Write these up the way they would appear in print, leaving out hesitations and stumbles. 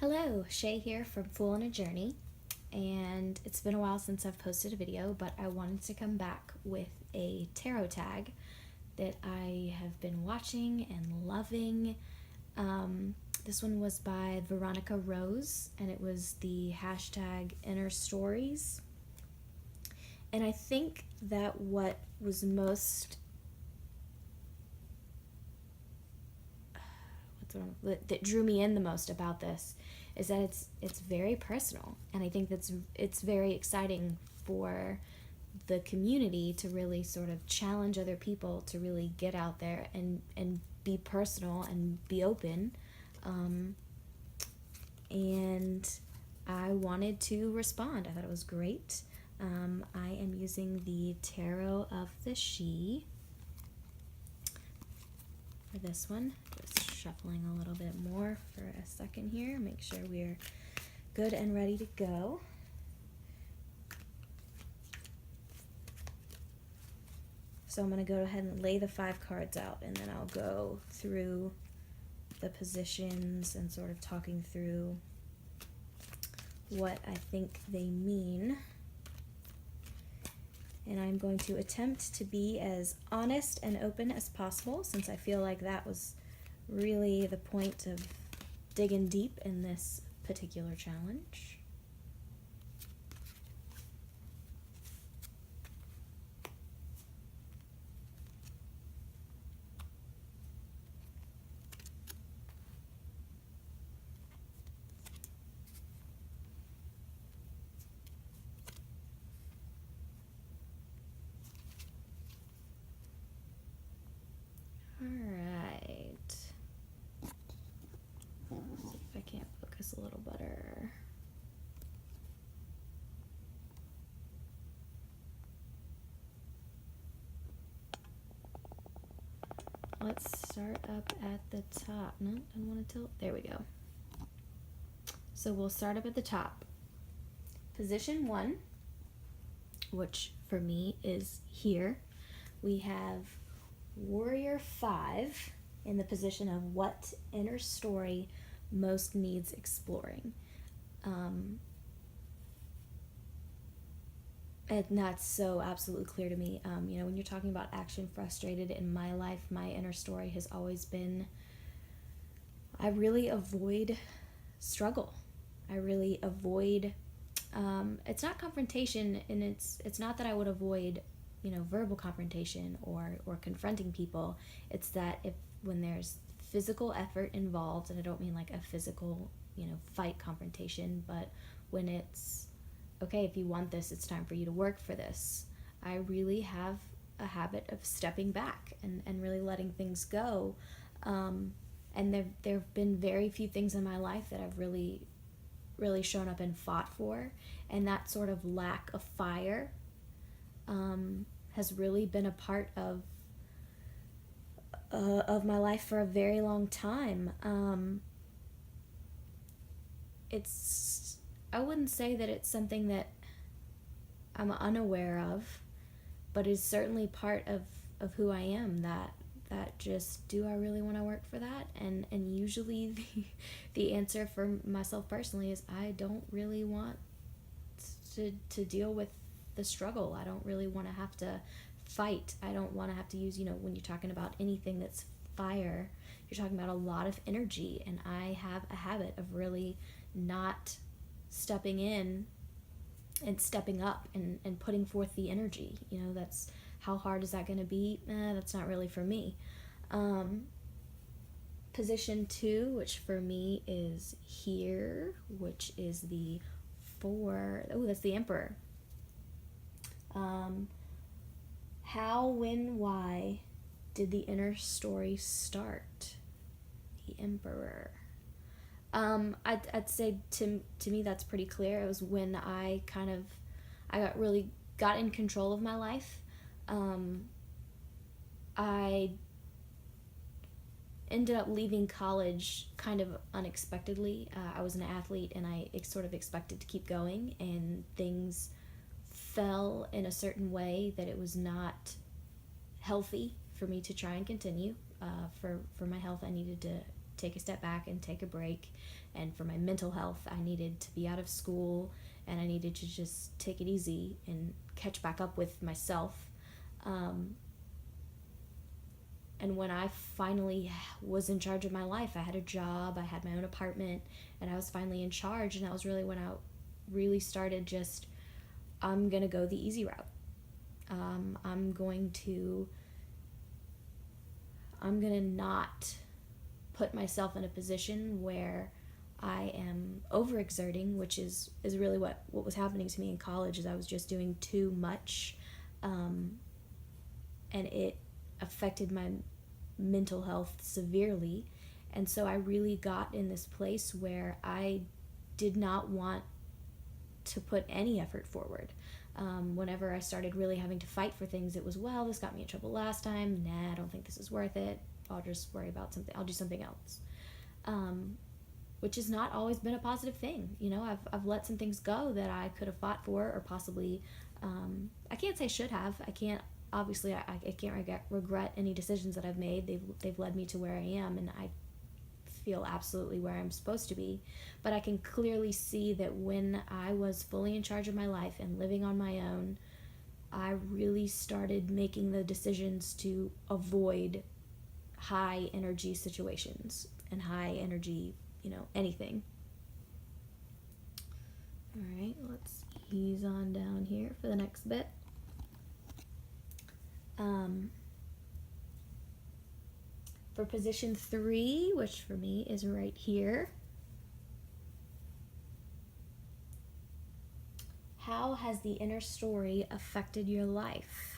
Hello, Shay here from Fool on a Journey, and it's been a while since I've posted a video, but I wanted to come back with a tarot tag that I have been watching and loving. This one was by Veronica Rose, and it was the hashtag Innerstories. And I think that what was that drew me in the most about this is that it's very personal, and I think it's very exciting for the community to really sort of challenge other people to really get out there and be personal and be open, and I wanted to respond. I thought it was great. I am using the Tarot of the She for this one. Just shuffling a little bit more for a second here. Make sure we're good and ready to go. So I'm going to go ahead and lay the 5 cards out, and then I'll go through the positions and sort of talking through what I think they mean. And I'm going to attempt to be as honest and open as possible, since I feel like that was really the point of digging deep in this particular challenge. Alright. See if I can't focus a little better. Let's start up at the top. No, I don't want to tilt. There we go. So we'll start up at the top. Position 1, which for me is here. We have Warrior 5 in the position of what inner story most needs exploring. And that's so absolutely clear to me. When you're talking about action frustrated in my life, my inner story has always been, I really avoid struggle. I really avoid, it's not confrontation, and it's not that I would avoid verbal confrontation or confronting people. It's that when there's physical effort involved, and I don't mean like a physical, fight confrontation, but when it's, okay, if you want this, it's time for you to work for this. I really have a habit of stepping back and really letting things go. And there have been very few things in my life that I've really, really shown up and fought for. And that sort of lack of fire has really been a part of my life for a very long time. I wouldn't say that it's something that I'm unaware of, but it's certainly part of who I am, that just, do I really want to work for that? And usually the answer for myself personally is I don't really want to deal with the struggle. I don't really want to have to fight. I don't want to have to use, when you're talking about anything that's fire, you're talking about a lot of energy, and I have a habit of really not stepping in and stepping up and putting forth the energy. That's, how hard is that going to be? That's not really for me. Position 2, which for me is here, which is the 4. Oh, that's the Emperor. How, when, why did the inner story start? The Emperor. I'd say to me that's pretty clear. It was when I got in control of my life. I ended up leaving college kind of unexpectedly. I was an athlete, and I sort of expected to keep going, and things fell in a certain way that it was not healthy for me to try and continue. For my health, I needed to take a step back and take a break. And for my mental health, I needed to be out of school, and I needed to just take it easy and catch back up with myself. And when I finally was in charge of my life, I had a job, I had my own apartment, and I was finally in charge. And that was really when I really started just, I'm going to go the easy route. I'm going to not put myself in a position where I am overexerting, which is really what was happening to me in college, is I was just doing too much, and it affected my mental health severely. And so I really got in this place where I did not want to put any effort forward. Whenever I started really having to fight for things, it was, well, this got me in trouble last time. Nah, I don't think this is worth it. I'll just worry about something. I'll do something else. Which has not always been a positive thing. You know, I've let some things go that I could have fought for, or possibly, I can't say should have. I can't regret any decisions that I've made. They've led me to where I am, and I feel absolutely where I'm supposed to be. But I can clearly see that when I was fully in charge of my life and living on my own, I really started making the decisions to avoid high energy situations and high energy, anything. All right, let's ease on down here for the next bit. For position 3, which for me is right here, how has the inner story affected your life?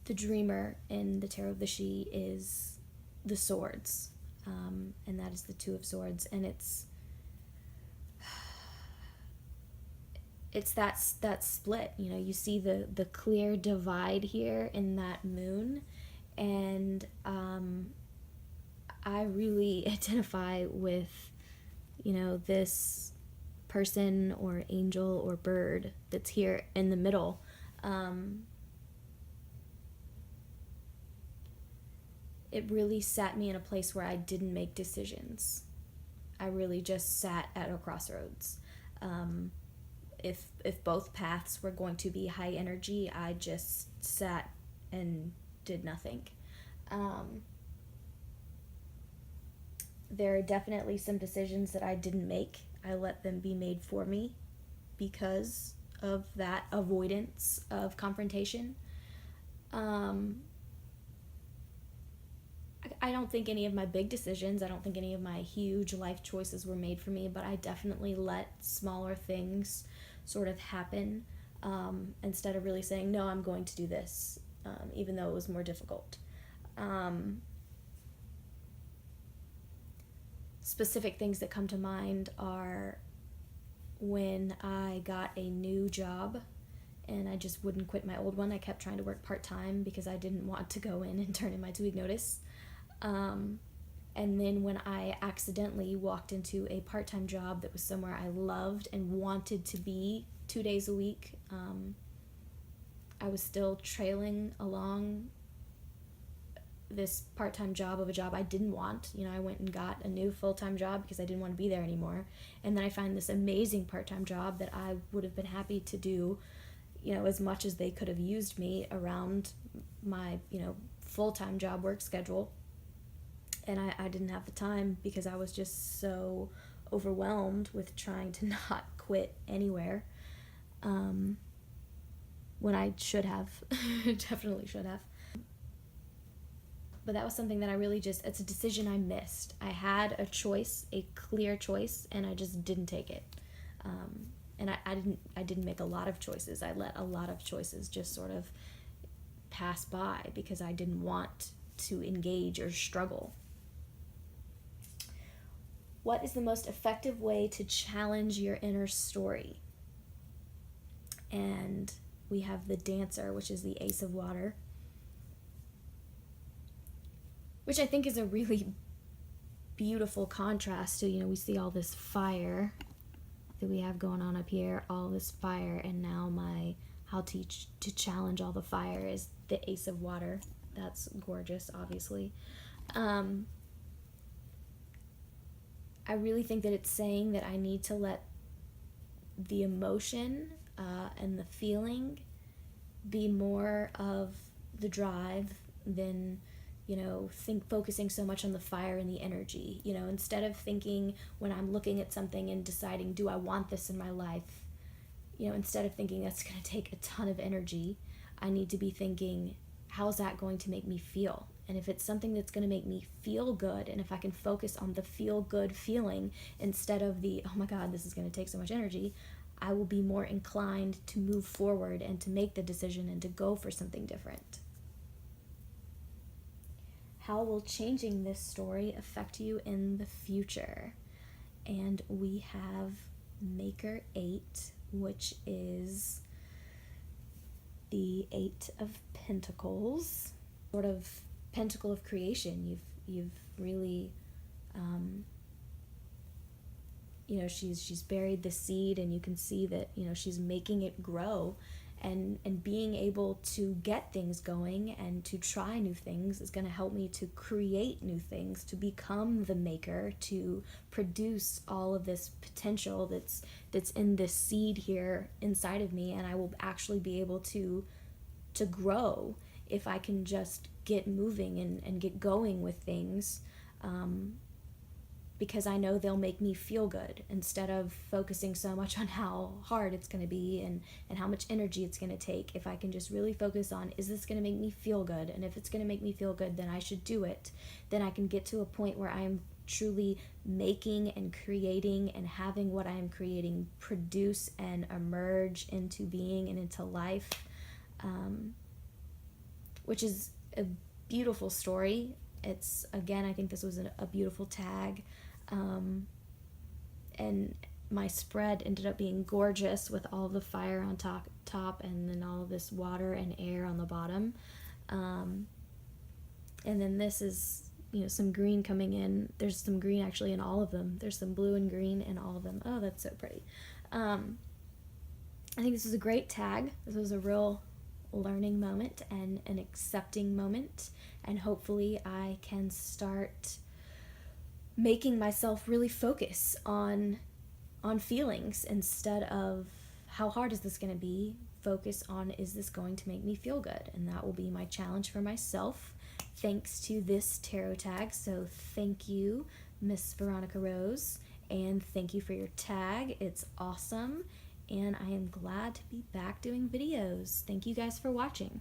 The dreamer in the Tarot of the She is the swords, and that is the Two of Swords, and it's that split. You see the clear divide here in that moon, and I really identify with this person or angel or bird that's here in the middle. It really sat me in a place where I didn't make decisions. I really just sat at a crossroads. If both paths were going to be high energy, I just sat and did nothing. There are definitely some decisions that I didn't make. I let them be made for me because of that avoidance of confrontation. I don't think any of my big decisions, I don't think any of my huge life choices were made for me, but I definitely let smaller things sort of happen, instead of really saying, no, I'm going to do this, even though it was more difficult. Specific things that come to mind are when I got a new job and I just wouldn't quit my old one. I kept trying to work part-time because I didn't want to go in and turn in my 2-week notice. And then when I accidentally walked into a part-time job that was somewhere I loved and wanted to be 2 days a week, I was still trailing along this part-time job of a job I didn't want. I went and got a new full-time job because I didn't want to be there anymore. And then I find this amazing part-time job that I would have been happy to do, as much as they could have used me around my, full-time job work schedule. And I didn't have the time because I was just so overwhelmed with trying to not quit anywhere, when I should have. Definitely should have. But that was something that I really it's a decision I missed. I had a choice, a clear choice, and I just didn't take it. And I didn't make a lot of choices. I let a lot of choices just sort of pass by because I didn't want to engage or struggle. What is the most effective way to challenge your inner story? And we have the Dancer, which is the Ace of Water, which I think is a really beautiful contrast to, we see all this fire that we have going on up here, all this fire, and now how to challenge all the fire is the Ace of Water. That's gorgeous, obviously. I really think that it's saying that I need to let the emotion and the feeling be more of the drive than, focusing so much on the fire and the energy. Instead of thinking when I'm looking at something and deciding, do I want this in my life? Instead of thinking that's going to take a ton of energy, I need to be thinking, how's that going to make me feel? And if it's something that's going to make me feel good, and if I can focus on the feel good feeling instead of the, oh my God, this is going to take so much energy, I will be more inclined to move forward and to make the decision and to go for something different. How will changing this story affect you in the future? And we have Maker 8, which is the 8 of Pentacles, sort of pentacle of creation. You've really, she's buried the seed, and you can see that, she's making it grow, and being able to get things going and to try new things is going to help me to create new things, to become the maker, to produce all of this potential that's in this seed here inside of me, and I will actually be able to grow if I can just get moving and get going with things, because I know they'll make me feel good, instead of focusing so much on how hard it's going to be and how much energy it's going to take. If I can just really focus on, is this going to make me feel good? And if it's going to make me feel good, then I should do it. Then I can get to a point where I'm truly making and creating and having what I am creating produce and emerge into being and into life, which is a beautiful story. It's, again, I think this was a beautiful tag. And my spread ended up being gorgeous with all the fire on top and then all of this water and air on the bottom. And then this is, some green coming in. There's some green actually in all of them. There's some blue and green in all of them. Oh, that's so pretty. I think this was a great tag. This was a real learning moment and an accepting moment, and hopefully I can start making myself really focus on feelings instead of how hard is this going to be. Focus on, is this going to make me feel good? And that will be my challenge for myself, thanks to this tarot tag. So thank you, Miss Veronica Rose, and thank you for your tag. It's awesome, and I am glad to be back doing videos. Thank you guys for watching.